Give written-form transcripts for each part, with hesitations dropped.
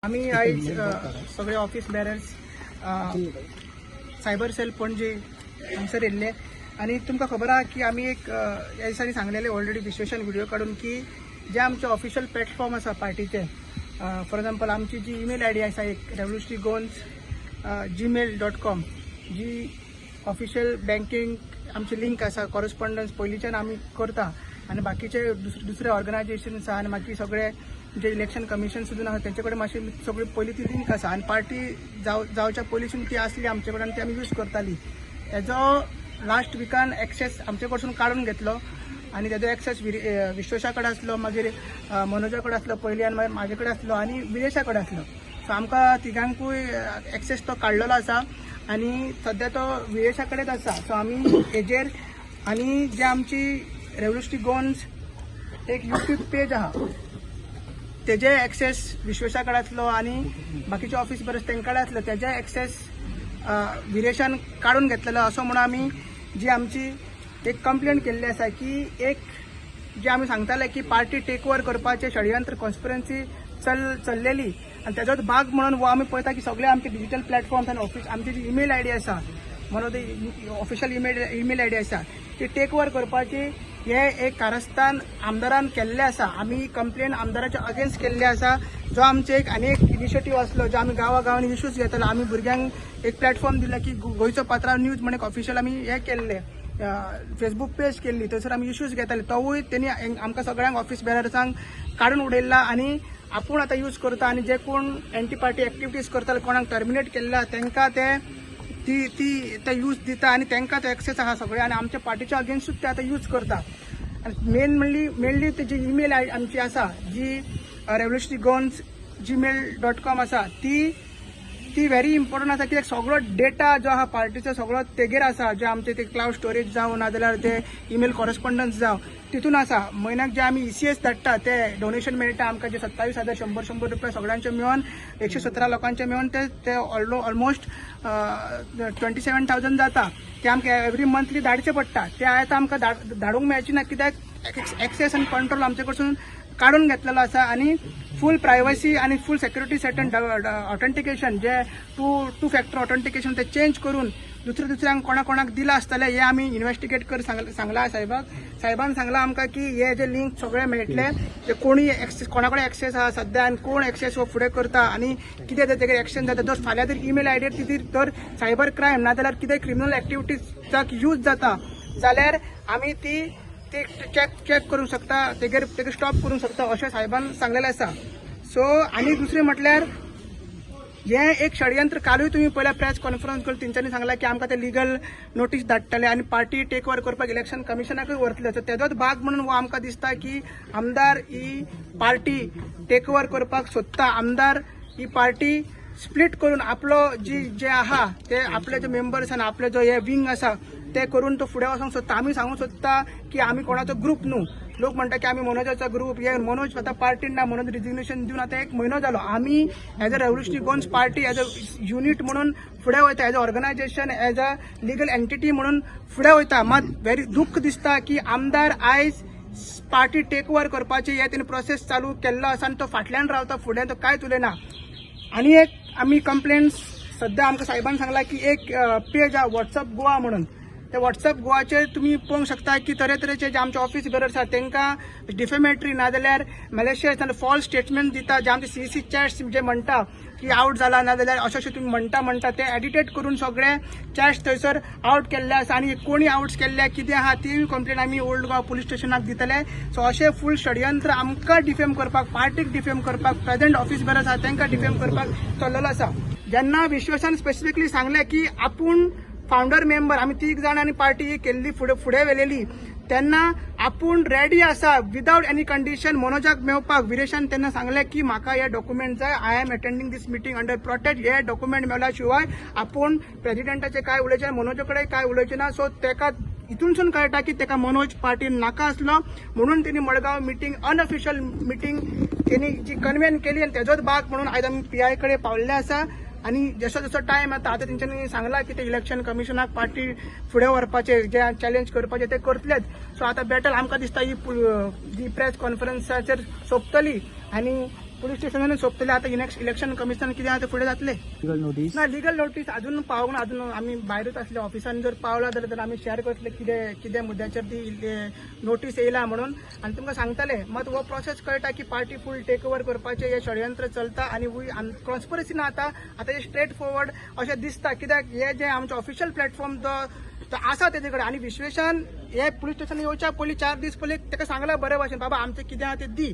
आम्ही आज सगळे ऑफिस बॅरर्स सायबर सेल पणजे हांगसर येयल्ले आणि तुमकां खबर आहा की आमी एक ह्या दिसांनी सांगलेले ऑलरेडी विश्लेशण व्हिडिओ काडून की जे आमचे ऑफिशियल प्लॅटफॉर्म आसा पार्टीचे फॉर एग्जांपल आमची जी ईमेल आय डी आसा एक revolutionarygoans@gmail.com जी ऑफिशियल बँकिंग आमची लिंक आसा कॉरस्पॉन्डन्स पयलींच्यान आमी करता आणि बाकीचे दुसरे ऑर्गनायजेशन्स आहा आणि बाकी सगळे जे इलेक्शन कमिशन सुद्दां आसा तेंचे कडेन मातशी सगळी पयलीं ती लिंक आसा आणि पार्टी जावच्या पयलींसून ती आसली आमचे कडेन ती आमी यूज करताली. तेजो लास्ट विकान एक्सेस आमचे कडसून काडून घेतलो आणि तेजो एक्सेस विश्वेशा कडेन आसलो, मागीर मनोजा कडेन आसलो पयलीं आनी मागीर म्हाजे कडेन आसलो आणि विदेशा कडेन आसलो. सो आमकां तिगांकूय एक्सेस तो काडलेलो आसा आणि सध्या तो विदेशा कडेच आसा. सो आमी हेजेर आणि जे आमची रेव्होल्युशनरी गोन्स एक यूट्यूब पेज आहा तेजे एक्सेस विश्वेशा कडेन आसलो आणि बाकीचे ऑफिस बरेच तेंकडे आसलो तेजे एक्सेस विरेशान काडून घेतलेलो असो म्हणून आमी जी आमची एक कंप्लेंट केल्ली आसा की एक जे आमी सांगताले की पार्टी टेक ओवर करपाचे षडयंत्र कॉन्स्पिरन्सी चल्लेली आणि तेजोच भाग म्हणून वो आमी पळयता की सगळे आमचे डिजिटल प्लॅटफॉर्म्स आणि ऑफिस आमची जी ईमेल आय डी आसा म्हणून ती ऑफिशियल ईमेल आय डी आसा ती टेक ओवर करपाची हे एक कारस्थान आमदारान केल्ले आसा. आमी कंप्लेन आमदाराच्या अगेन्स्ट केल्ले आसा जो आमचे एक अनेक इनिशिएटीव आसलो जो आमी गांवागांवांनी इश्यूज घेतालो. आमी भुरग्यांक एक प्लॅटफॉर्म दिला की गोंयचो पात्रांव न्यूज म्हणून एक ऑफिशियल आमी हे केल्ले फेसबुक पेज केल्ली थंयसर आमी इश्यूज घेताले. तोवूय तेणी आमकां सगळ्यांक ऑफिस बॅरर्सांक काडून उडयला आणि आपूण आतां यूज करता आणि जे कोण एंटी पार्टी एक्टिविटीज करताले कोणाक टर्मिनेट केल्ला तेंकां ते यूज दिता आणि तेंकां तो एक्सेस आहा सगळे आणि आमच्या पार्टीच्या अगेन्स्टूच ते आतां यूज करता. मेनली जी ईमेल आमची आसा जी revolutionarygoans@gmail.com आसा ती व्हेरी इम्पॉर्टंट आसा कित्याक सगळो डेटा जो आहा पार्टीचो सगळो तेगेर आसा जे आमचे ते क्लाउड स्टोरेज जावं नाजाल्यार ते ईमेल कॉरस्पॉन्डन्स जावं तितून आसा. म्हयन्याक जे आमी ECS धाडटा ते डोनेशन मेळटा आमकां जे 27,100 रुपया सगळ्यांचे मेळून 117 लोकांचे मेळून ते ऑलमोस्ट 27,000 जाता. ते आमकां एवरी मंथली धाडचे पडटा. ते आयतां आमकां धाडूंक मेळची ना कित्याक एक्सेस आनी कंट्रोल आमचे कडसून काडून घेतलेलो आसा आणि फूल प्रायवसी आणि फूल सेक्युरिटी सेटन ऑथेंटिकेशन जे टू फॅक्टर ऑथेंटिकेशन ते चेंज करून दुसऱ्यांक कोणाक दिला आसतले हे आमी इन्व्हेस्टिगेट कर सांगला साहेबान सांगला आमकां की हे जे लिंक सगळे मेळटले ते कोणी एक्सेस कोणाकडे एक्सेस आहा सध्या आणि कोण एक्सेस हो फुडें करता आणि कितें तेजेर एक्शन जाता. जर फाल्यां जर ईमेल आयडीर तर सायबर क्रायम नाजाल्यार कितें क्रिमिनल एक्टिविटीजाक यूज जाता जाल्यार आमी ती चेक करूंक शकता तेगेर स्टॉप करूंक शकता अशें साहेबान सांगलेलें आसा. सो आनी दुसरें म्हटल्यार हे एक षडयंत्र कालूय तुम्ही पयल्या प्रेस कॉन्फरन्स करून तेंच्यांनी सांगला की आमकां ते लिगल नोटीस धाडटले आणि पार्टी टेक ओवर करपाक इलेक्शन कमिशनाकूय व्हरतले. सो तेजोच भाग म्हणून वो आमकां दिसता की आमदार ही पार्टी टेक ओवर करपाक सोदता. आमदार ही पार्टी स्प्लिट करून आपलो जे आहा ते आपले जे मेंबर्स आनी आपले जो हे विंग आसा ते करून तो फुडें वचोंक सोदता. आमी सांगूंक सोदता की आमी कोणाचो ग्रुप न्हू. लोक म्हणटा की आमी मनोजाचो ग्रुप हे मनोज आतां पार्टीन ना मनोज रिजिग्नेशन दिवन आतां 1 म्हयनो जालो. आमी as a revolutionary Goans party as a unit म्हणून फुडें वयता as a organisation as a legal entity म्हणून फुडें वयता. मात व्हेरी दुख्ख दिसता की आमदार आयज पार्टी टेक ओवर करपाची हे तेणी प्रोसेस चालू केल्लो आसा आणि तो फाटल्यान रावता फुडें तो कांयच उलयना. आनी एक आमी कंप्लेंट्स सध्या आमकां साहेबान सांगला की एक पेज आहा व्हॉट्सअप गोवा म्हणून ते व्हॉट्सअप गोवाचेर तुमी पळोवंक शकता की तरेतरेचे जे आमचे ऑफिस बॅरर्स आसा तेंकां डिफेमेटरी नाजाल्यार मॅलेशियस नाजाल्यार फॉल्स स्टेटमेंट दिता जे आमचे CC चॅट्स जे म्हणटा की आउट जाला नाजाल्यार अशें तुमी म्हणटा ते एडिटेट करून सगळे चॅट्स थंयसर आउट केल्ले आसा आणि कोणी आउट्स केल्ले कितें आहा ती कंप्लेंट आमी ओल्ड गोवा पुलीस स्टेशनाक दितले. सो अशें फूल षडयंत्र आमकां डिफेम करपाक पार्टीक डिफेम करपाक प्रेझेंट ऑफिस बॅरर्स आसा तेंकां डिफेम करपाक चल्लेलो आसा. जेन्ना विश्वेशान स्पेसिफिकली सांगलें की आपूण फाउंडर मेंबर आमी 3 जाण आणि पार्टी केल्ली फुडें व्हेलेली तेन्ना आपूण रेडी आसा विदाउट एनी कंडिशन मनोजाक मेळपाक. विरेशान तेन्ना सांगलें की म्हाका हे डॉक्युमेंट जाय. I am attending this meeting under protect. हे डॉक्युमेंट मेळ्ळ्या शिवाय आपूण प्रेसिडेंटाचे काय उलयचे मनोजा कडेन काय उलयचे ना. सो तेका हितूनसून कळटा की तेका मनोज पार्टीन नाका आसलो म्हणून तेणी मडगांव मिटींग अनऑफिशियल मिटींग तेणी जी कन्वेन केली आणि तेजोच भाग म्हणून आयज आमी PI कडेन पावल्ले आसा. आणि जसो जसो टायम येता आता तेंच्यांनी सांगला की ते इलेक्शन कमिशनाक पार्टी फुडें व्हरपाचे जे चॅलेंज करपाचे ते करतलेच. सो आता बॅटल आमकां दिसता ही प्रेस कॉन्फरन्साचेर सोंपतली आणि पोलीस स्टेशनाने सोपतले आता इलेक्शन कमिशन किती आता पुढे जातले लीगल नोटीस ना लीगल नोटीस अजून पावून अजून आम्ही भायरूच असले ऑफिसान जर पावला जाल्यार आम्ही शेअर करतले कितें मुद्द्याचेर ती नोटीस येयला म्हणून आणि तुमकां सांगतले मग हो प्रोसेस कळटा की पार्टी फूल टेक ओव्हर करपाचे हे षडयंत्र चलता आणि कॉन्स्पिरसी ना आता हे स्ट्रेट फॉरवर्ड अशें दिसता कित्याक हे जे आमचे ऑफिशियल प्लॅटफॉर्म तो आसा तेजे कडेन आणि विश्वेशान हे पुलीस स्टेशन येवच्या पयलीं 4 दीस पयलीं ताका सांगला बरे भाशेन बाबा आमचें कितें आहा तें दी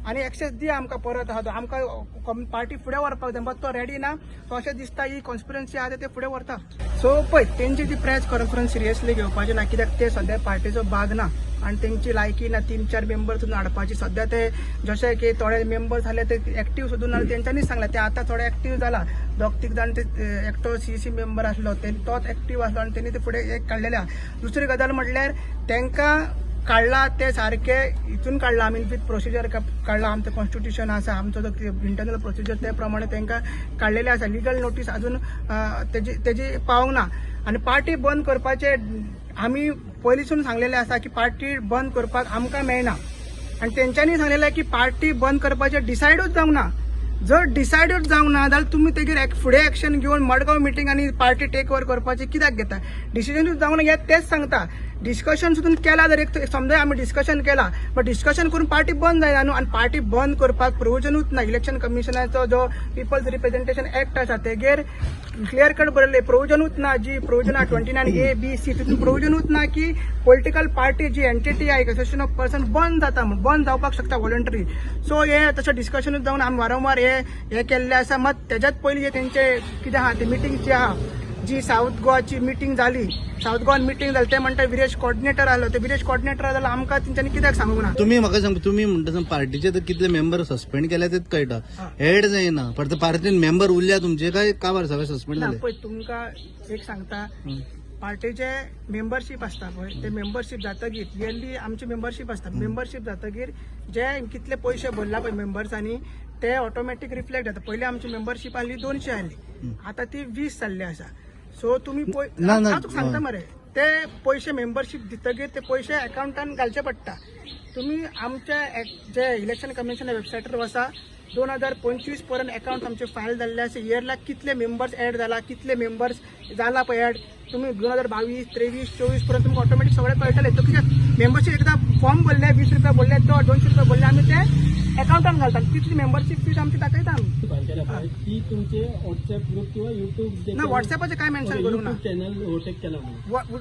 आणि एक्सेस दी आमकां परत आहा तो आमकां पार्टी फुडें व्हरपाक जाय बट तो रेडी ना सो अशें दिसता ही कॉन्स्पिरन्सी आहा ते फुडें व्हरता सो पळय तेंची ती प्रेस कॉन्फरन्स सिरियसली घेवपाची ना कित्याक ते सद्या पार्टीचो भाग ना आणि त्यांची लायकी ना 3-4 मेंबर सुद्दां हाडपाची सध्या ते जशे की थोडे मेंबर झाले ते एक्टिव्ह सुद्दां ना तेंच्यांनीच सांगला ते आता थोडे एक्टिव्ह जाला 2-3 जाण ते एकटो सीसी मेंबर आसलो तोच एक्टिव्ह आसलो आणि त्यांनी ते फुडें एक काडलेले आहा दुसरी गजाल म्हटल्यार तांकां काढला ते सारखे इथून काढला आम्ही विथ प्रोसिजर काढला आमचं कॉन्स्टिट्यूशन आसा आमचो जो इंटरनल प्रोसिजर त्या प्रमाणे तांकां काढलेले आसा लीगल नोटीस अजून तेजी पावूंक ना आणि पार्टी बंद करपाचे आम्ही पयलींसून सांगलेले आसा की पार्टी बंद करपाक आमकां मेळना आणि तेंच्यांनी सांगलेलें की पार्टी बंद करपाचे डिसायडूच जावंक ना जर डिसायडूच जावंक ना जाल्यार तुमी तेजेर फुडें एक्शन घेवन मडगांव मिटींग आनी पार्टी टेक ओव्हर करपाचे कित्याक घेता डिसिजनूच जावंक ना हे तेच सांगता डिस्कशन सुद्दां केला जर एक समजा आमी डिस्कशन केला बट डिस्कशन करून पार्टी बंद जायना न्हू आनी पार्टी बंद करपाक प्रोविजनूच ना इलेक्शन कमिशनाचो जो पिपल्स रिप्रेझेंटेशन एक्ट आसा तेजेर क्लियर कट बरयले प्रोविजनूच ना जी प्रोविजन आहा 29A-B-C तितून प्रोविजनूच ना की पॉलिटिकल पार्टी जी एंटिटी आहे असोसिएशन ऑफ पर्सन बंद जाता म्हणून बंद जावपाक शकता वॉलंटरी सो हे तशें डिस्कशनूच जावन आमी वारंवार हे केल्ले आसा मात तेज्याच पयलीं जे तेंचे कितें आहा ती मिटींग जी आहा जी साऊथ गोवाची मिटींग जाली साऊथ गोवान मिटींग जाली ते म्हणटा विरेश कॉर्डिनेटर आलो ते विरेश कॉर्डिनेटर जाल्यार आमकां तेंच्यांनी कित्याक सांगूंक ना तुम्ही म्हाका सांग तुम्ही म्हणटा पार्टीचे तर कितले मेंबर सस्पेंड केल्या तेच कळटा हेड जायना पण पार्टीन मेंबर उरल्या तुमचे काय काबार सगळे सस्पेंड ना झाले पळय तुमकां एक सांगता पार्टीचे मेंबरशीप आसता पळय ते मेंबरशीप जातकीर इयरली आमची मेंबरशीप आसता मेंबरशीप जातकीर जे कितले पयशे भरला पळय मेंबर्सांनी ते ऑटोमॅटीक रिफ्लेक्ट जाता पयलीं आमची मेंबरशीप आसली 200 आसली आता ती 20 जाल्ली आसा सो तुमी हांव तुका सांगता मरे ते पयशे मेंबरशीप दितकीर ते पयशे अकाउंटान घालचे पडटा तुमी आमच्या जे इलेक्शन कमिशन वेबसायटीर वचा 2025 पर्यंत अकाउंट आमचे फायल जाल्ले आसा इयरला कितले मेंबर्स ऍड जाला कितले मेंबर्स जाला पळय ऍड तुम्ही 2022, 23, 24 पर्यंत तुमकां ऑटोमॅटीक सगळे कळटले तो कित्याक मेंबरशीप एकदा फॉर्म भरले 20 रुपया भरले तो 200 रुपया भरले आमी ते अकाउंटान घालतात कितली मेंबरशीप फीज आमची दाखयता आमी ती तुमचे व्हॉट्सअप ग्रुप किंवा युट्यूब ना व्हॉट्सअपाचे काय मेन्शन करूंक ना चॅनल ओटेक केला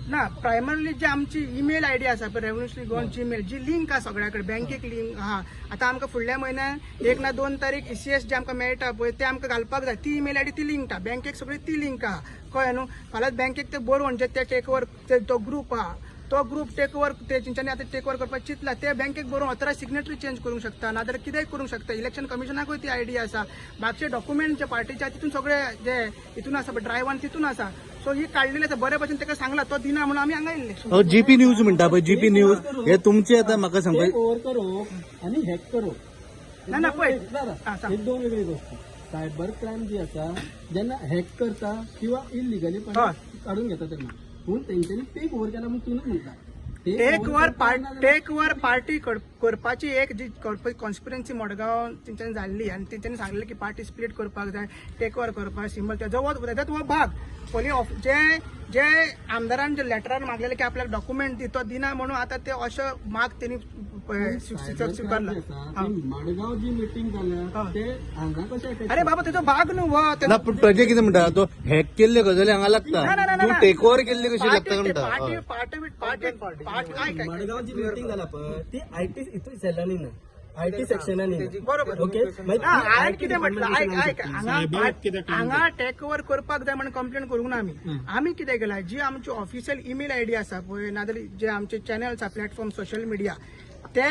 ना प्रायमरली जी आमची ईमेल आयडी आसा पळय रेव्होल्युशनरी गोवन जीमेल जी लिंक आहा सगळ्या कडेन बँकेक लिंक आहा आता आमकां फुडल्या म्हयन्यान 1 ना 2 तारीख ECS जे आमकां मेळटा पळय ते आमकां घालपाक जाय ती ईमेल आयडी ती लिंक आहा बँकेक सगळी ती लिंक आहा कळ्ळें न्हू फाल्यां बँकेक ते बरोवन जे ते टेक ओव्हर तो ग्रुप आहा तो ग्रुप टेक ओव्हर तेंच्यांनी आता टेक ओव्हर करपाक चिंतला ते बँकेक बरोवन ऑथरायज सिग्नेटरी चेंज करूंक शकता नाजाल्यार कितेंय करूंक शकता इलेक्शन कमिशनाकूय ती आयडी आसा बाकीचे डॉक्युमेंट जे पार्टीचे तितून सगळे जे हितून आसा ड्रायव्हान तितून आसा सो ही काढलेली आसा बरे भशेन ताका सांगला तो दिना म्हणून आमी हांगा येयल्ले जीपी न्यूज म्हणटा पळय जीपी न्यूज हे तुमचे आता म्हाका सांगपा ओव्हर करो आणि हॅक करो ना पळय एक दोन वेगळी गोष्टी सायबर क्राईम जी आसा जेन्ना हॅक करता किंवा इलिगली काढून घेता तेन्ना पूण तेंच्यांनी टेक ओव्हर केला म्हणून तुम्ही म्हणटा टेक ओव्हर पार्टी करपाची एक जी कॉन्स्पिरन्सी मडगांव तेंच्यांनी जाल्ली आनी तेंच्यांनी सांगलें की पार्टी स्प्लिट करपाक जाय टेक ओव्हर करपाक सिंबल तेजोच हो भाग पयलीं जे आमदारान जे लेटरान मागलेले की आपल्याक डॉक्युमेंट दी तो दिना म्हणून आता ते अशें माग तेणी स्वीकारला मडगांव जी मिटींग जाल्या ते हांगा कशें अरे बाबा तेजो भाग न्हू हो ना पण प्रजे कितें म्हणटा तो हॅक केल्ले गजाली हांगा लागता तूं टेक ओव्हर केल्ले कशी लागता म्हणटा मडगांव जी मिटींग जाला पळय ती IT हितून सेलांनी ना IT सेक्शनानी बरोबर ओके कितें म्हटलं हांगा टेक ओव्हर करपाक जाय म्हणून कंप्लेंट करूंक ना आमी कितें केला जी आमची ऑफिशियल ईमेल आयडी आसा पळय नाजाल्यार जे आमचे चॅनल्स आसा प्लॅटफॉर्म सोशल मिडिया ते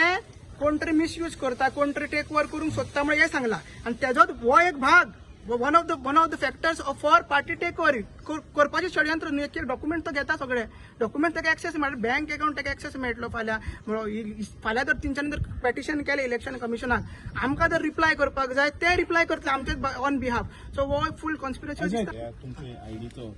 कोण तरी मिसयूज करता कोण तरी टेक ओव्हर करूंक सोदता म्हणून हे सांगला आणि तेजोच हो एक भाग one of the factors for party take over करपाचें षडयंत्र न्हू. एक डॉक्युमेंट तो घेता सगळे डॉक्युमेंट ताका एक्सेस मेळटा, बँक अकाउंट ताका एक्सेस मेळटलो फाल्यां जर तेंच्यांनी जर पेटिशन केलें इलेक्शन कमिशनाक आमकां जर रिप्लाय करपाक जाय ते रिप्लाय करतले आमचे ऑन बिहाफ. सो हो फूल कॉन्स्पिरसी दिसता. तुमचे आयडीचो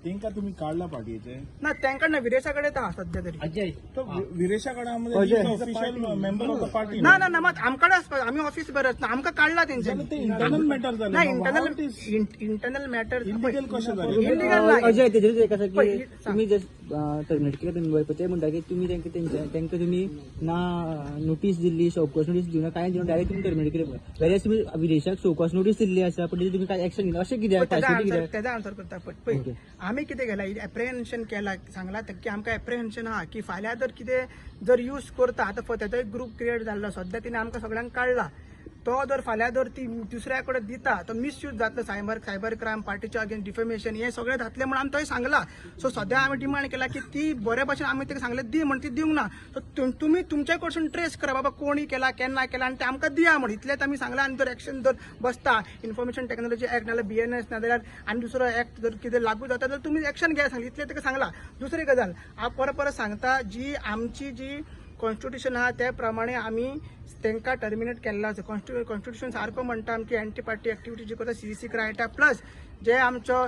तेंका तुम्ही काढला पार्टीचे ना तेंकडे ना विरेशा कडेन आहा सध्या तरी. अजय तो विरेशाकडे official member of the party ना ना ना मात आमकडे आसपा आमी ऑफिस बरत ना आमकां काढला तेंच्यांनी. ते इंटरनल मॅटर ना झाले इंटरनल मॅटर इलिगल कशें जालें इलिगल ना. अजय तेजेर एक आसा पळय, की तुम्ही जस्ट टर्मिनेट केलं तुम्ही पळय ते म्हणटा की तुम्ही तांकां तुम्ही ना नोटीस दिल्ली शोकॉस नोटीस दिवना काय दिवना डायरेक्ट तुम्ही टर्मिनेट केले वेल्यास तुम्ही विदेशाक शोकॉस नोटीस दिल्ली आसा पण तुम्ही काय एक्शन घेतला अशें कित्याक तेजा आन्सर करता पळय. आमी कितें केला एप्रिहेन्शन केला सांगला की आमकां एप्रिहेन्शन आहा की फाल्यां जर कितें जर यूज करता आतां तेजो एक ग्रुप क्रिएट जाल्लो सध्या तिने आमकां सगळ्यांक काडला. तो जर फाल्यां जर ती दुसऱ्या कडेन दिता तो मिसयूज जातलो सायबर क्रायम पार्टीच्या अगेन्स्ट डिफेमेशन हे सगळें जातलें म्हणून आमी थंय सांगला. सो सध्या आमी डिमांड केला की ती बरे भशेन आमी ताका सांगलें दी म्हण ती दिवंक ना. सो तुमी तुमचे कडसून ट्रेस करा बाबा कोणी केला केन्ना केला आनी ते आमकां दिया म्हण इतलेंच आमी सांगला. आनी जर एक्शन जर बसता इन्फॉर्मेशन टेक्नॉलॉजी एक्ट नाजाल्यार BNS नाजाल्यार आनी दुसरो एक्ट जर कितें लागू जाता जाल्यार तुमी एक्शन घ्या सांगली इतलें ताका सांगला. दुसरी गजाल हांव परत सांगता जी आमची जी कॉन्स्टिट्यूशन आहा त्या प्रमाणे आमी तांकां टर्मिनेट केल्लो आसा. कॉन्स्टिट्यूशन सारको म्हणटा की एंटी पार्टी एक्टिविटी जी करता CC रायटा प्लस जे आमचो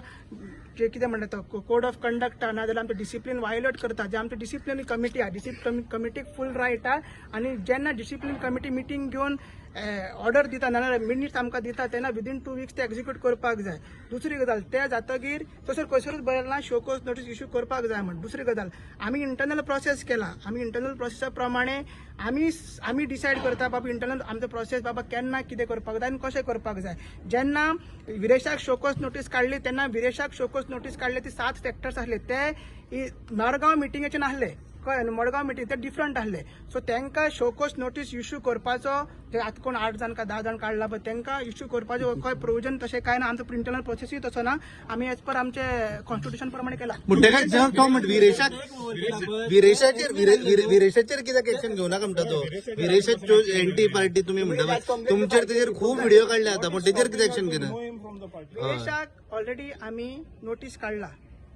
जे कितें म्हणटा तो कोड ऑफ कंडक्ट ना जाल्यार आमचो डिसिप्लीन वायोलेट करता जे आमची डिसिप्लिनरी कमिटी आहा डिसिप्लिन कमिटीक फूल रायट आहा. आनी जेन्ना डिसिप्लिन कमिटी मिटींग घेवन ऑर्डर दिता नाजाल्यार मिनिट्स आमकां दिता तेन्ना विदीन 2 वीक्स ते एक्झिक्यूट करपाक जाय. दुसरी गजाल ते जातकीर तसर खंयसरूच बरयला शोकोस नोटीस इश्यू करपाक जाय म्हण. दुसरी गजाल आमी इंटरनल प्रोसेस केला. आमी इंटरनल प्रोसेसा प्रमाणे आमी डिसायड करता बाबा इंटरनल आमचो प्रोसेस बाबा केन्ना कितें करपाक जाय आनी कशें करपाक जाय. जेन्ना विरेशाक शोकोस नोटीस काडली तेन्ना विरेशाक शोकोस नोटीस काडली ती 7 फॅक्टर्स आसले ते नरगांव मिटिंगेचे नासले कळ्ळें न्हू. मडगांव मिटींग ते डिफरंट आसले. सो तांकां शोकोस नोटीस इश्यू करपाचो ते आतां कोण 8 जाण काय 10 जाण काडला पळय तांकां इश्यू करपाचो खंय प्रोविजन तशें काय ना. आमचो इंटरनल प्रोसेसूय तसो ना. आमी एज पर आमचे कॉन्स्टिट्यूशन प्रमाणे केला. विरेशाचेर कित्याक एक्शन घेवना म्हणटा तो विरेशाच्यो एंटी पार्टी तुम्ही म्हणटा तुमचेर तेजेर खूब व्हिडिओ काडले आता पण तेजेर कितें एक्शन घेना. विरेशाक ऑलरेडी आमी नोटीस काडला.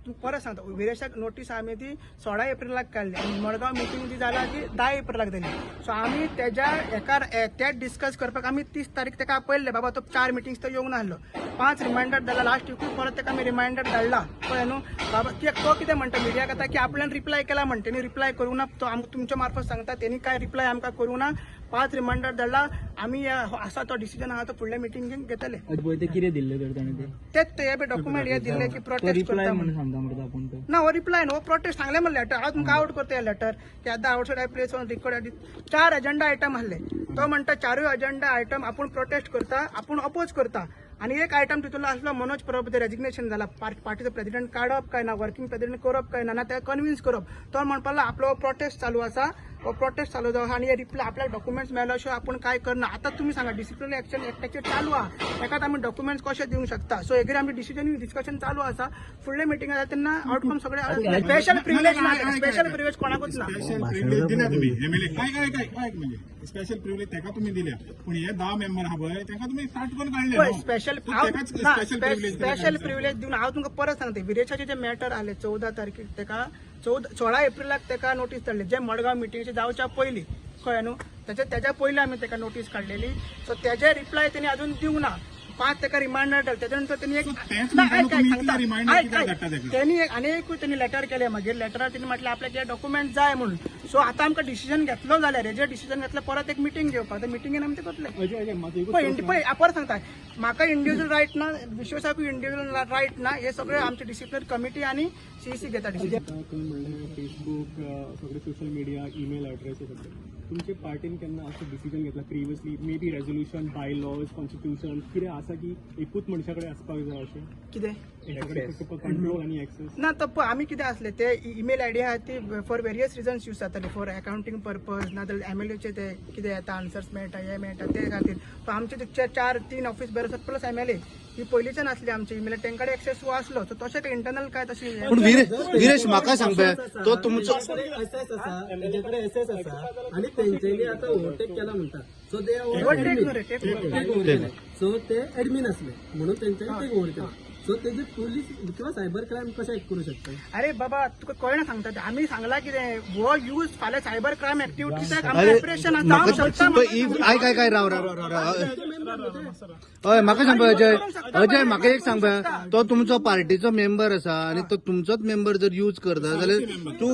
तू परत सांगता विरेशाक नोटीस आमी ती 16 एप्रिलाक काडली आनी मडगांव मिटींग जी जाला ती 10 एप्रिलाक जाली. सो आमी तेज्या एका तेच डिस्कस करपाक आमी 30 तारीख ताका आपयल्ले बाबा तो 4 मिटिंग्स तो येवंक नासलो. 5 रिमायंडर धाडला लास्ट वीक परत ताका आमी रिमायंडर धाडला कळ्ळें न्हू. बाबा तो कितें म्हणटा मिडियाक आता की आपल्यान रिप्लाय केला म्हण तेणी रिप्लाय करूं ना. तो आमकां तुमच्या मार्फत सांगता तेणी काय रिप्लाय आमकां करूं ना. 5 रिमायंडर धाडला. आमी आसा तो डिसिजन आहा तो फुडल्या मिटिंगेक घेतले. ते कितें दिल्ले तर ताणें तेच हे डॉक्युमेंट हे दिल्ले की प्रोटेस्ट करता म्हणून सांगता म्हणटा आपण तो ना. हो रिप्लाय नो प्रोटेस्ट सांगले मग लेटर हांव तुमकां आउट करता लेटर की आतां outside I place on record 4 agenda item आसले. तो म्हणटा 4 एजेंडा आयटम आपूण प्रोटेस्ट करता आपूण अपोज करता. आणि एक आयटम तितूंतलो आसलो मनोज परब रेजिग्नेशन जाला पार्टीचो प्रेसिडेंट काडप काय ना वर्किंग प्रेसिडेंट करप काय ना ते कन्विन्स करप. तो म्हणपाक लागलो आपलो प्रोटेस्ट चालू आसा हो प्रोटेस्ट चालू जावं आनी हे रिप्लाय आपल्याक डॉक्युमेंट्स मेळ्ळो शिवाय आपूण काय करना. आतां तुमी सांगा डिसिप्लिनरी एक्शन एक्टाचेर चालू आहा तेकात आमी डॉक्युमेंट्स कशे दिवंक शकता. सो हेजेर आमी डिस्कशन चालू आसा. फुडले मिटिंग जाता तेन्ना आउटकम सगळे स्पेशल प्रिविलेज ना स्पेशल प्रिविलेज कोणाकूच ना. दिल्या तुम्ही एमएलए काय म्हणजे स्पेशल प्रिव्हिलेज तेका तुम्ही दिल्या पण हे 10 मेंबर आहा पळय तेका तुम्ही 60 करून काढले. स्पेशल प्रिविलेज दिवन हांव तुमकां परत सांगते विरेशाचे जे मॅटर आले 14 तारखेक तेका 16 एप्रिलाक तेका नोटीस धाडली जे मडगांव मिटिंगेचे जावच्या पयलीं कळ्ळें न्हू. तेच्या पयलीं आमी तेका नोटीस काडलेली. सो तेजे रिप्लाय तेणी अजून दिवंक ना. 5 तेका रिमायंडर धाडले तेच्या नंतर त्यांनी एक त्यांनी आनीकूय त्यांनी लेटर केले मागीर लेटरार त्यांनी म्हटलें आपल्याक हे डॉक्युमेंट जाय म्हणून. सो आतां आमकां डिसिजन घेतलो जाल्यार हेजेर डिसिजन घेतलं परत एक मिटींग घेवपाक त्या मिटिंगेन आमी ते करतले. पळय परत सांगता म्हाका इंडिव्हिज्युअल रायट ना विश्वासाकूय इंडिव्हिज्युअल रायट ना. हे सगळे आमचे डिसिप्लिनरी कमिटी आणि CC घेता डिसिजन. फेसबुक सगळे सोशल मिडिया ईमेल एड्रेस तुमचे पार्टीन केन्ना असं डिसिजन घेतला previously may be resolution bye lodge constitution कितें आसा की एकूच मनशा कडेन आसपाक जाय अशें कितें कंट्रोल आनी एक्सेस ना. तो आमी कितें आसले ते ईमेल आयडी आहा ती फॉर वेरियस रिजन्स यूज जाताली फॉर अकाउंटिंग पर्पज नाजाल्यार MLAचे ते कितें येता आन्सर्स मेळटा हे मेळटा ते खातीर. सो आमचे ते 4-3 ऑफिस बेर आसात प्लस MLA ही पयलींच्यान आसली आमची ईमेल तेंकडे एक्सेस आसलो. सो तशें काय इंटरनल काय तशी विरेश म्हाका सांग तो तुमचो एसएस आसा आणि तेंच्यांनी आता ओव्हरटेक केला म्हणटा. सो ते ओव्हरटेक न्हू रे टेक सो ते ऍडमिन असले म्हणून तेंच्यांनी टेक ओव्हर केला. सो तेजे पोलीस किंवा सायबर क्राईम कशा करू शकतात? अरे बाबा तुका कळना सांगता आम्ही सांगला की हो यूज फाल्यां सायबर क्रायम ऍक्टिव्हिटीजाक अरे, आमकां ऑपरेशन जावंक शकता काय राव हय म्हाका सांग पळय अजय म्हाका एक सांग पळय तो तुमचो पार्टीचो मेंबर आसा आणि तो तुमचोच मेंबर जर यूज करता जाल्यार तूं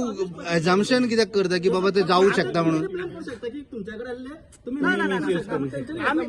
एझम्पशन कित्याक करता की बाबा ते जावं शकता म्हणून आम्ही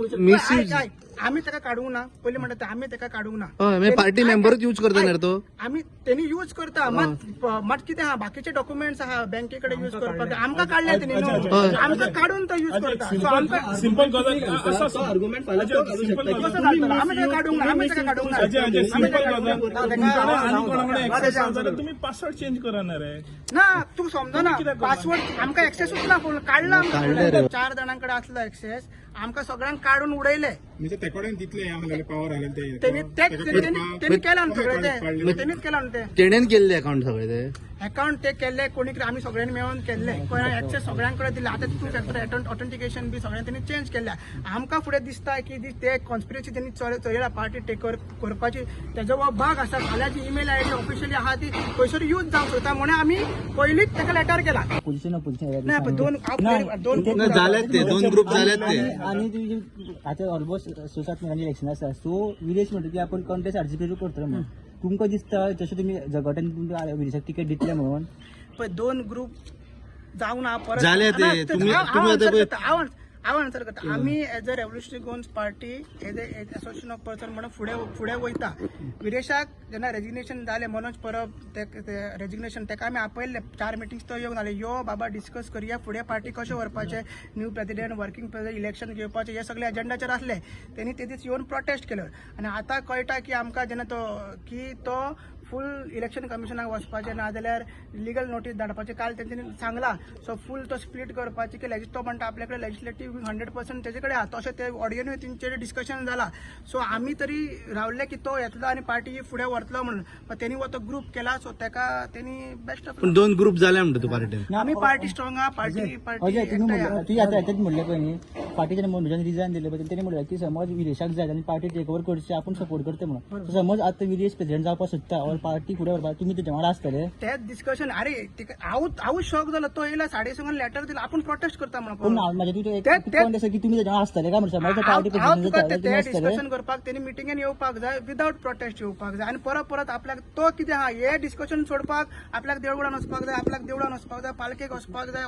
आम्ही त्याका काढूंक ना पहिले म्हणटा आम्ही त्याका काढूंक ना हय पार्टी मेंबरच यूज करता न्ही रे तो आम्ही त्यांनी यूज करता मात कितें आहा बाकीचे डॉक्युमेंट्स आहा बँकेकडे यूज करपाक आमकां काढल्या त्यांनी न्हू आमकां काढून तो यूज करता सो आमकां सिंपल गजाल असा आर्ग्युमेंट कसं जातलो आम्ही त्याका काढूंक ना आम्ही त्याका काढूंक अजय सिंपल ना गजाल तुम्ही पासवर्ड चेंज करणार रे ना तू समजना पासवर्ड आमकां एक्सेसूच ना काढला आमकां 4 जणांकडे असलो एक्सेस आमकां सगळ्यांक काढून उडयले म्हणजे ते कडेन दितले आम्हाला पॉवर आले ते त्यांनी केला ना सगळं ते त्यांनीच केला ना ते तेणेन केल्ले अकाउंट सगळे ते अकाउंट ते केले कोणी आम्ही सगळ्यांनी मिळून केले ऍक्सेस सगळ्यांकडे दिले आता तू फॅक्टर ऑथेंटिकेशन बी सगळ्यांनी त्यांनी चेंज केल्या आमकां फुडें दिसता की ते कॉन्स्पिरसी त्यांनी चलयला पार्टी टेक करपाची त्याचा हो भाग आसा फाल्यांची ईमेल आयडी ऑफिशियली आहा ती खंयसर यूज जावंक शकता म्हणून आम्ही पयलींच ताका लेटर केला पोलिसांना नाही पण दोन जाल्यात ते 2 ग्रुप जाल्यात ते आणि ती आता ऑलमोस्ट 6-7 महिन्यांनी इलेक्शन आसा सो विदेश म्हणटा की आपण कॉन्टेस्ट आर्टिसिपेट करतलो म्हणून तुमकां दिसता जशें तुमी जगटान तुमकां विदेशाक तिकेट दितले म्हणून पण 2 ग्रुप जाऊन परत झाले ते. तुम्ही हांव आन्सर करता आम्ही as a revolutionary Goans party as association of person म्हणून फुडें वयता विदेशाक जेन्ना रेजिग्नेशन जालें मनोज परब रेजिग्नेशन ताका आमी आपयल्ले 4 मिटिंग्स तो येवंक नाले यो बाबा डिस्कस करया फुडें पार्टी कशें व्हरपाचें new president working president election घेवपाचें हे सगळे एजेंडाचेर आसले तेणी ते दीस येवन प्रोटेस्ट केलो आनी आतां कळटा की आमकां जेन्ना तो फूल इलेक्शन कमिशनाक वचपाचें ना जाल्यार लिगल नोटीस धाडपाचें काल तेंच्यांनी सांगला सो फूल तो स्प्लीट करपाची की तो म्हणटा आपल्या कडेन लेजिस्लेटिव्ह 100% तेजे कडेन आहा तशें ते ऑडियोनूय तेंचेर डिस्कशन जाला सो आमी तरी रावल्ले की तो येतलो आनी पार्टी फुडें व्हरतलो म्हणून पण तेणी वो तो ग्रुप केला सो तेका तेणी बेस्ट पण 2 ग्रुप जाल्या म्हणटा तू पार्टीन आमी पार्टी स्ट्रॉंग आहा पार्टी अजय तुम्ही आता याच्यात म्हणले पळय न्ही पार्टीच्या मनोजान रिजायन दिले पण त्यांनी म्हणलं की समज विदेशाक जाय आनी पार्टी टेक ओव्हर करची आपण सपोर्ट करते म्हणून समज आता विदेश प्रेसिडेंट जावपाक सोदता और पार्टी फुडें व्हरपाक तुम्ही तेच्या वांगडा आसतले तेच डिस्कशन अरे हांवूच शॉक जालो तो येयला 5:30 लेटर दिला आपण प्रोटेस्ट करता पण म्हणून माझ्या तुझे पॉईंट आसा की तुम्ही तेच्या वांगडा आसतले काय म्हणून समज पार्टी प्रेसिडेंट ते डिस्कशन करपाक तेणी मिटिंगेन येवपाक जाय विदाउट प्रोटेस्ट येवपाक जाय आणि परत आपल्याक तो कितें आहा हे डिस्कशन सोडपाक आपल्याक देवळान वचपाक जाय आपल्याक देवळान वचपाक जाय पालकेक वचपाक जाय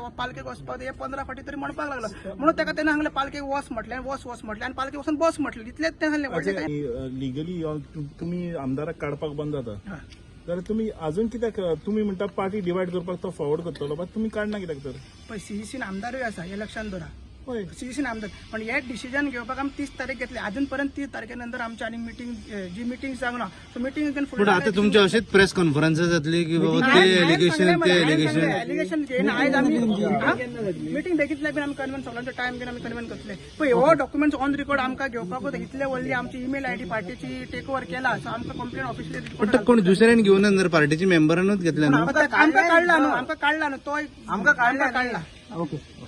हे 15 फाटी तरी म्हणपाक लागलो म्हणून ताका तेणें सांगलें पालकेक वच म्हटलें म्हटलें आनी पालकेक वचून बस म्हटलें इतलेंच तें सांगलें लिगली तुम्ही आमदाराक काडपाक बंद जाता जाल्यार तुम्ही अजून कित्याक तुम्ही म्हणटा पार्टी डिवायड करपाक तो फॉरवर्ड करतलो बट तुम्ही काडना कित्याक तर पण सीईसीन आमदारूय आसा हे लक्षात दवरा होय सीईसीन आमदार पण हे डिसिजन घेवपाक आमी 30 तारीख घेतले अजून पर्यंत 30 तारखेनंतर आमची आनी मिटींग जावंक ना सो मिटींग पण आता तुमची अशीच प्रेस कॉन्फरन्स जातली की बाबा ते एलिगेशन घेयना आयज आमी मिटींग बेगीतल्या बीन आमी कन्वेन्स सगळ्यांचो टायम घेवन आमी कन्वेन्स करतले पण हो डॉक्युमेंट्स ऑन रिकॉर्ड आमकां घेवपाकूच इतले व्हडली आमची ईमेल आयडी पार्टीची टेक ओव्हर केला सो आमकां कंप्लेन ऑफिशियली कोण दुसऱ्यान घेऊन येणार पार्टीची मेंबरानूच घेतल्या न्हू आमकां काढला न्हू तो आमकां काढला ओके